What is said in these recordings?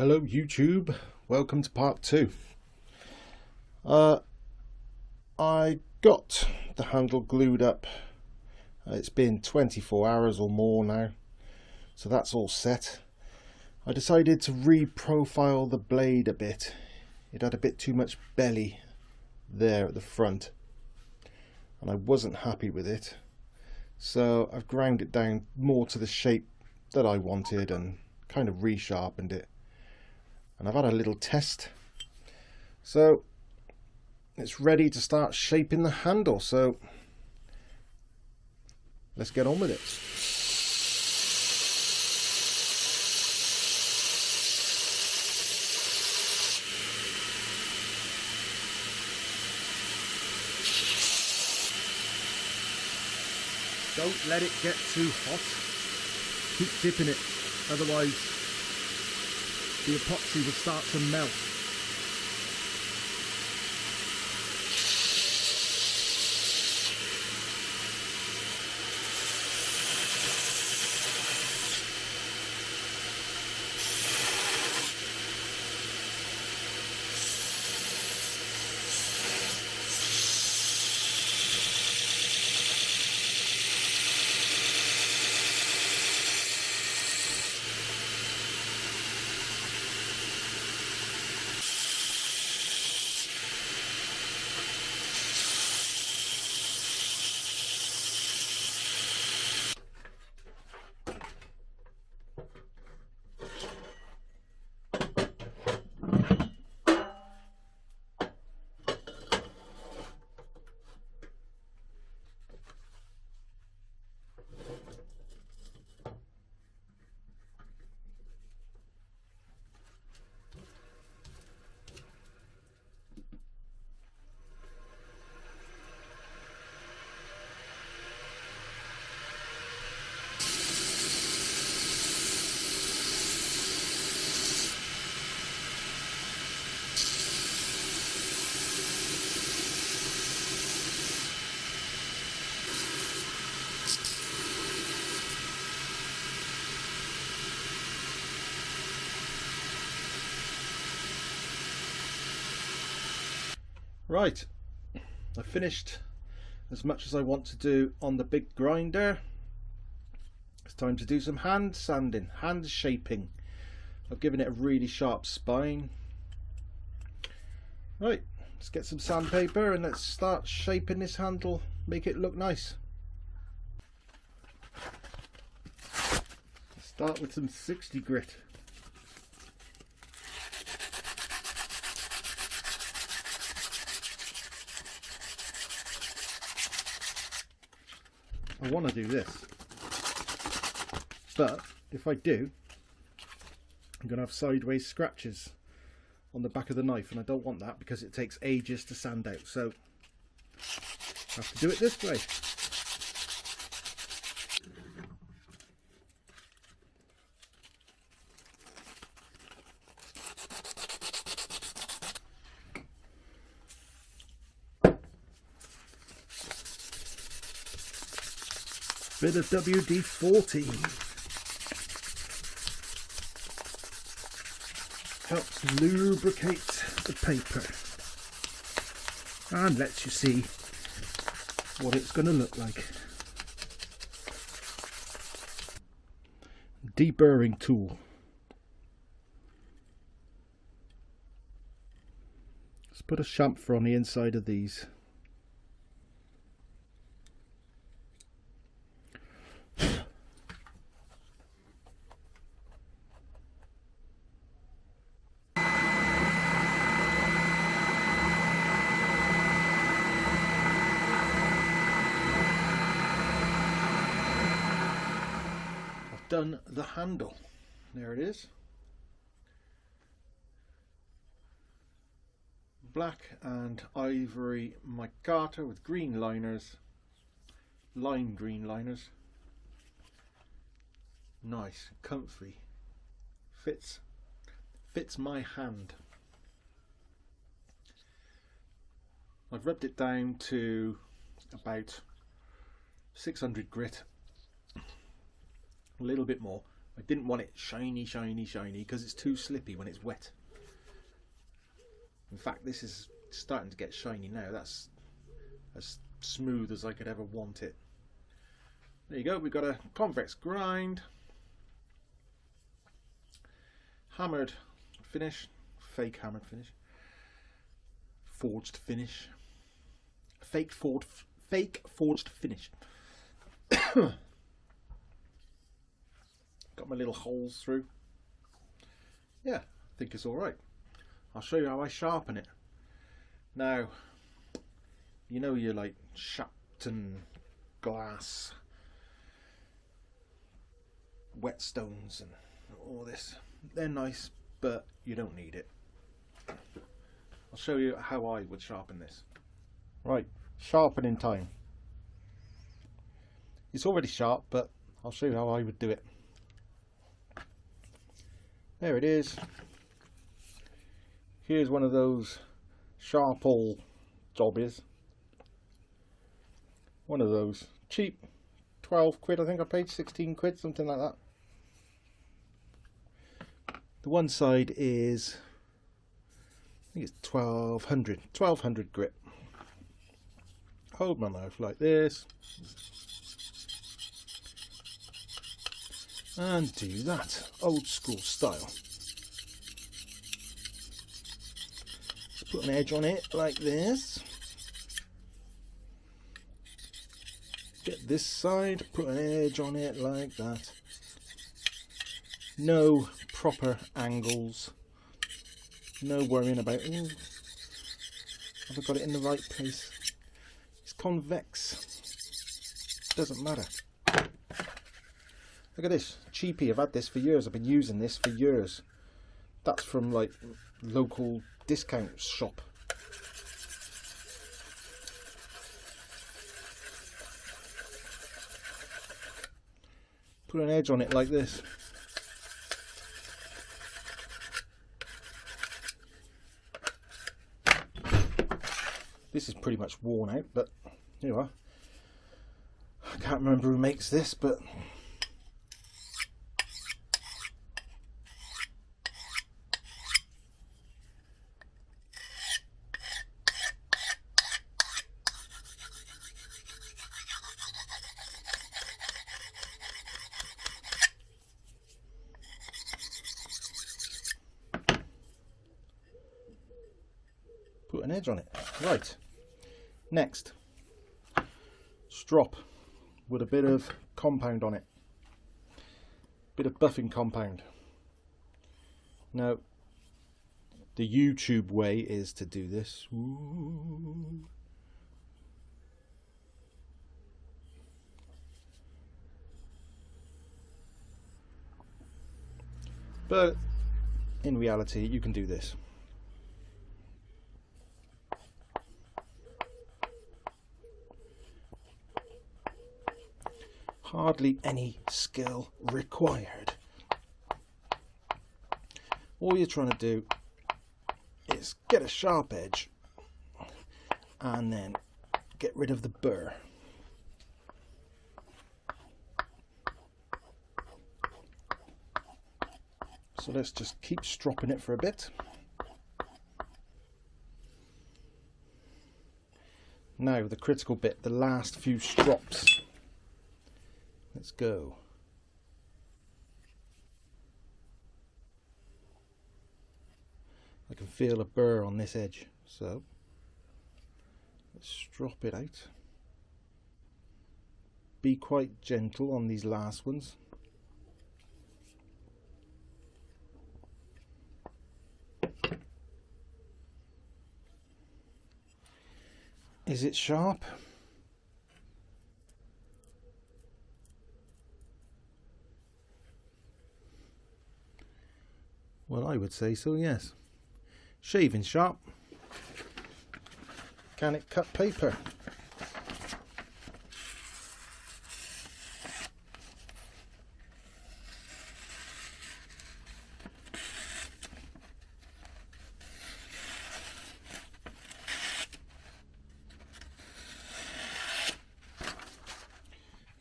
Hello YouTube, welcome to part 2. I got the handle glued up. It's been 24 hours or more now, so that's all set. I decided to re-profile the blade a bit. It had a bit too much belly there at the front and I wasn't happy with it, so I've ground it down more to the shape that I wanted and kind of resharpened it. And I've had a little test, so it's ready to start shaping the handle, so let's get on with it. Don't let it get too hot. Keep dipping it, otherwise the epoxy will start to melt. Right, I finished as much as I want to do on the big grinder. It's time to do some hand sanding, hand shaping. I've given it a really sharp spine. Right, let's get some sandpaper and let's start shaping this handle, make it look nice. Start with some 60 grit. I want to do this, but if I do, I'm going to have sideways scratches on the back of the knife, and I don't want that because it takes ages to sand out, so I have to do it this way. Bit of WD-40 helps lubricate the paper and lets you see what it's going to look like. Deburring tool. Let's put a chamfer on the inside of these. Done the handle. There it is. Black and ivory micarta with green liners, lime green liners. Nice, comfy. Fits my hand. I've rubbed it down to about 600 grit, a little bit more. I didn't want it shiny, shiny, shiny because it's too slippy when it's wet. In fact, this is starting to get shiny now. That's as smooth as I could ever want it. There you go, we've got a convex grind, hammered finish, fake hammered finish, forged finish, fake forged finish. Got my little holes through. Yeah, I think it's alright. I'll show you how I sharpen it. Now, you know your like Shapton glass whetstones and all this. They're nice, but you don't need it. I'll show you how I would sharpen this. Right, sharpening time. It's already sharp, but I'll show you how I would do it. There it is. Here's one of those Sharpall jobbies. One of those. Cheap. 12 quid, I think I paid 16 quid, something like that. The one side is, I think it's 1200 grit. Hold my knife like this and do that, old school style. Put an edge on it like this. Get this side, put an edge on it like that. No proper angles. No worrying about, ooh, have I got it in the right place? It's convex. Doesn't matter. Look at this. Cheapy. I've had this for years. I've been using this for years. That's from like local discount shop. Put an edge on it like this. This is pretty much worn out, but here you are. I can't remember who makes this, but put an edge on it. Right, next, strop with a bit of compound on it, bit of buffing compound. Now, the YouTube way is to do this. Ooh. But in reality, you can do this. Hardly any skill required. All you're trying to do is get a sharp edge and then get rid of the burr. So let's just keep stropping it for a bit. Now the critical bit, the last few strops. Let's go. I can feel a burr on this edge, so let's strop it out. Be quite gentle on these last ones. Is it sharp? Well, I would say so, yes. Shaving sharp. Can it cut paper?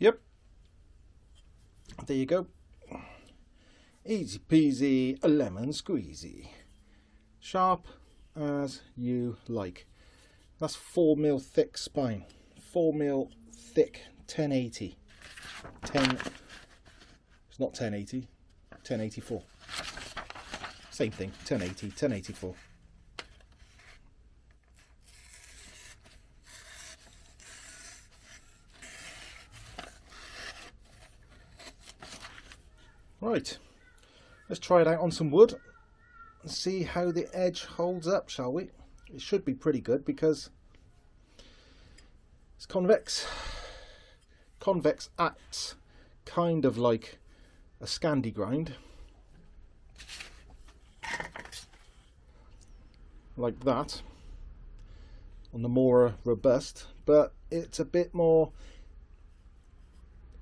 Yep. There you go. Easy peasy, a lemon squeezy. Sharp as you like. That's 4mm thick spine. 4mm thick 1080. It's not 1080, 1084. Same thing, 1080, 1084. Right, let's try it out on some wood and see how the edge holds up, shall we? It should be pretty good because it's convex. Convex acts kind of like a Scandi grind, like that, on the more robust, but it's a bit more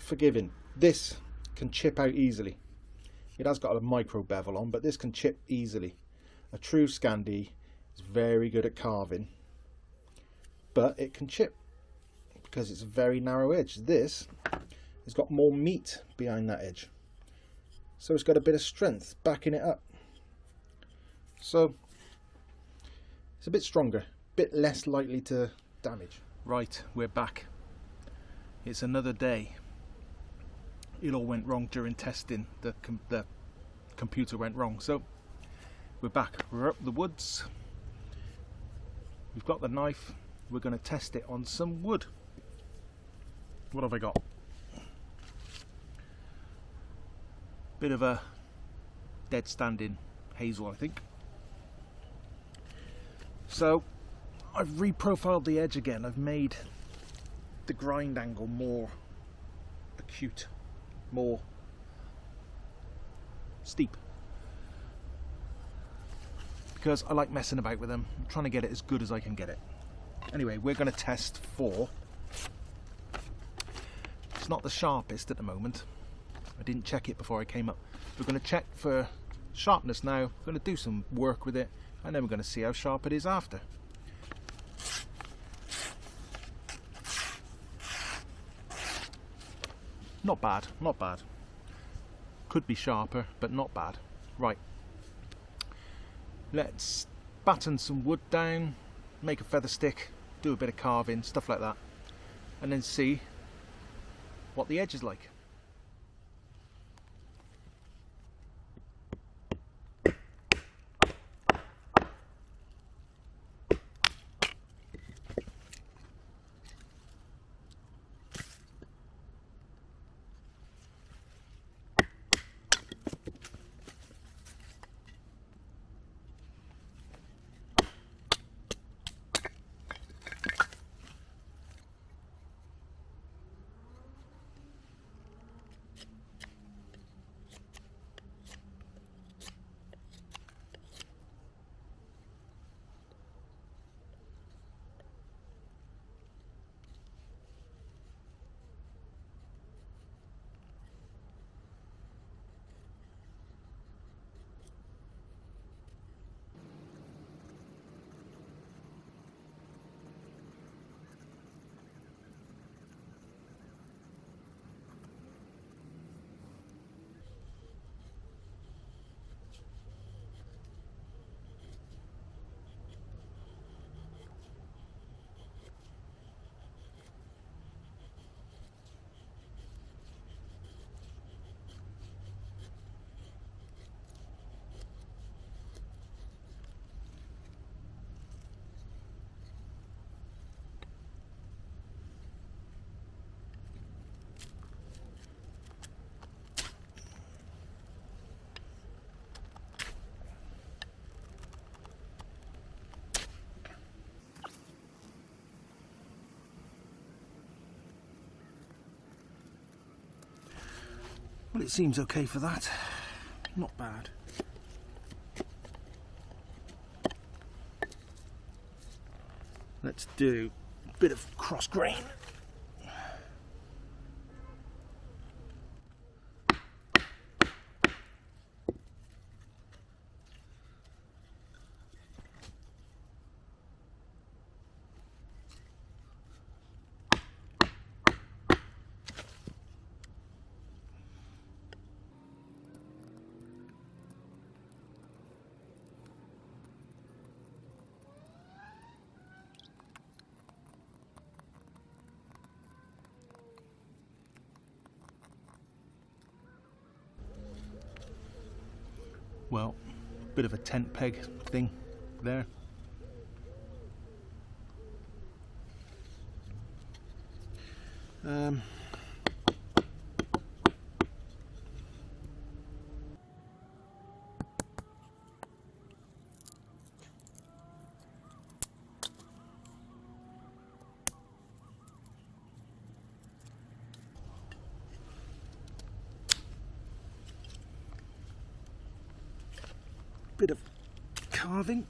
forgiving. This can chip out easily. It has got a micro bevel on, but this can chip easily. A true Scandi is very good at carving, but it can chip because it's a very narrow edge. This has got more meat behind that edge, so it's got a bit of strength backing it up. So it's a bit stronger, a bit less likely to damage. Right, we're back. It's another day. It all went wrong during testing. The computer went wrong, so we're back. We're up the woods. We've got the knife. We're going to test it on some wood. What have I got? Bit of a dead standing hazel, I think. So I've reprofiled the edge again. I've made the grind angle more acute, more steep, because I like messing about with them. I'm trying to get it as good as I can get it. Anyway, we're going to test for, it's not the sharpest at the moment. I didn't check it before I came up. We're going to check for sharpness now. We're going to do some work with it, and then we're going to see how sharp it is after. Not bad, not bad. Could be sharper, but not bad. Right, let's batten some wood down, make a feather stick, do a bit of carving, stuff like that, and then see what the edge is like. Well, it seems okay for that. Not bad. Let's do a bit of cross grain. well, a bit of a tent peg thing there. Bit of carving.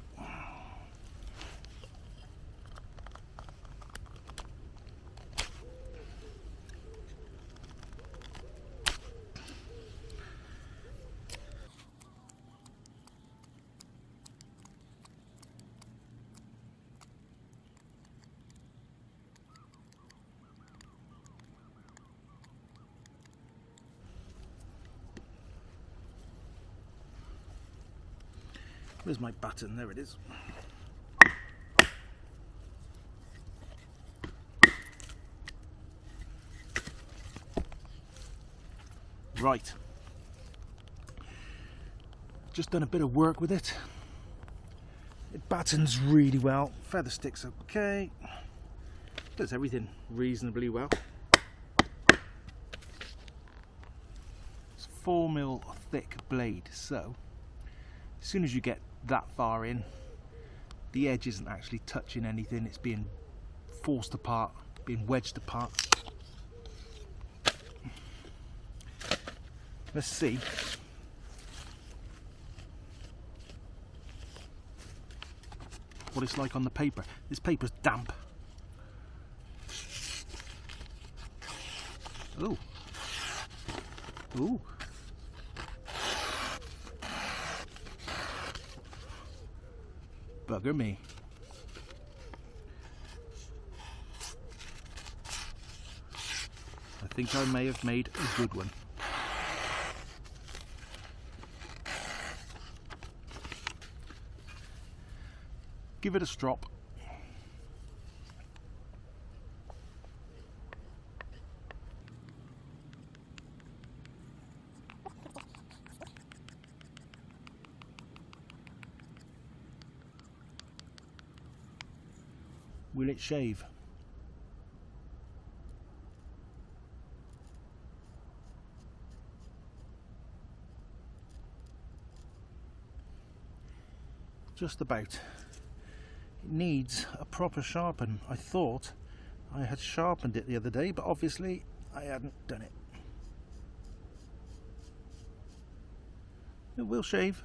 Where's my batten? There it is. Right. Just done a bit of work with it. It battens really well. Feather sticks okay. Does everything reasonably well. It's 4mm thick blade, so as soon as you get that far in, the edge isn't actually touching anything, it's being forced apart, being wedged apart. Let's see what it's like on the paper. This paper's damp. Ooh. Ooh. Bugger me. I think I may have made a good one. Give it a strop. Will it shave? Just about. It needs a proper sharpen. I thought I had sharpened it the other day, but obviously I hadn't done it. It will shave,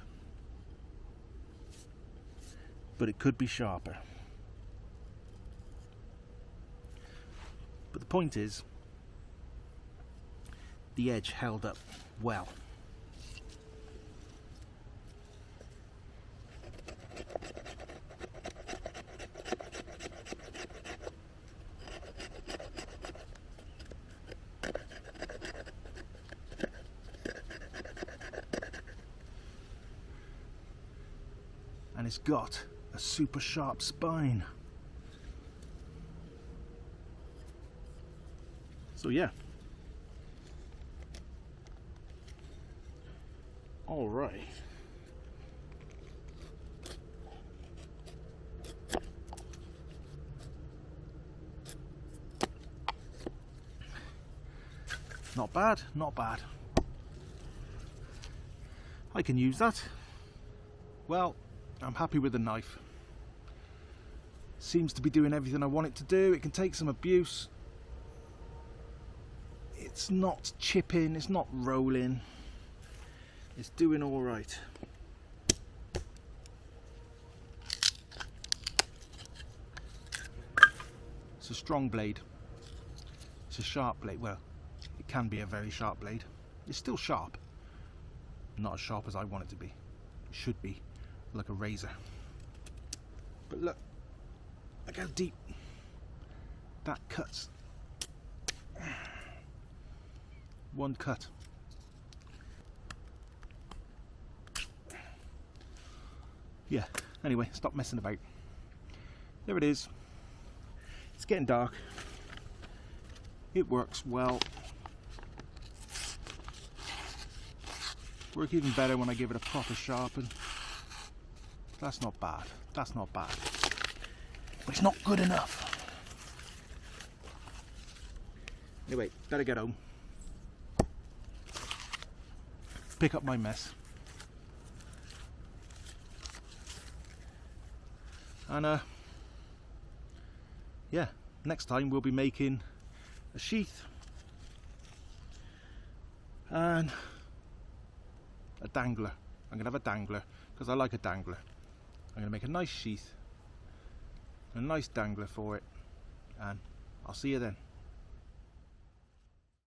but it could be sharper. But the point is, the edge held up well. And it's got a super sharp spine. So yeah. All right. Not bad, not bad. I can use that. Well, I'm happy with the knife. Seems to be doing everything I want it to do. It can take some abuse. It's not chipping, it's not rolling. It's doing all right. It's a strong blade. It's a sharp blade. Well, it can be a very sharp blade. It's still sharp. Not as sharp as I want it to be. It should be like a razor. But look how deep that cuts. One cut. Yeah, anyway, stop messing about. There it is. It's getting dark. It works well. Work even better when I give it a proper sharpen. That's not bad. That's not bad. But it's not good enough. Anyway, better get home. Pick up my mess. And yeah, next time we'll be making a sheath and a dangler. I'm gonna have a dangler because I like a dangler. I'm gonna make a nice sheath, a nice dangler for it, and I'll see you then.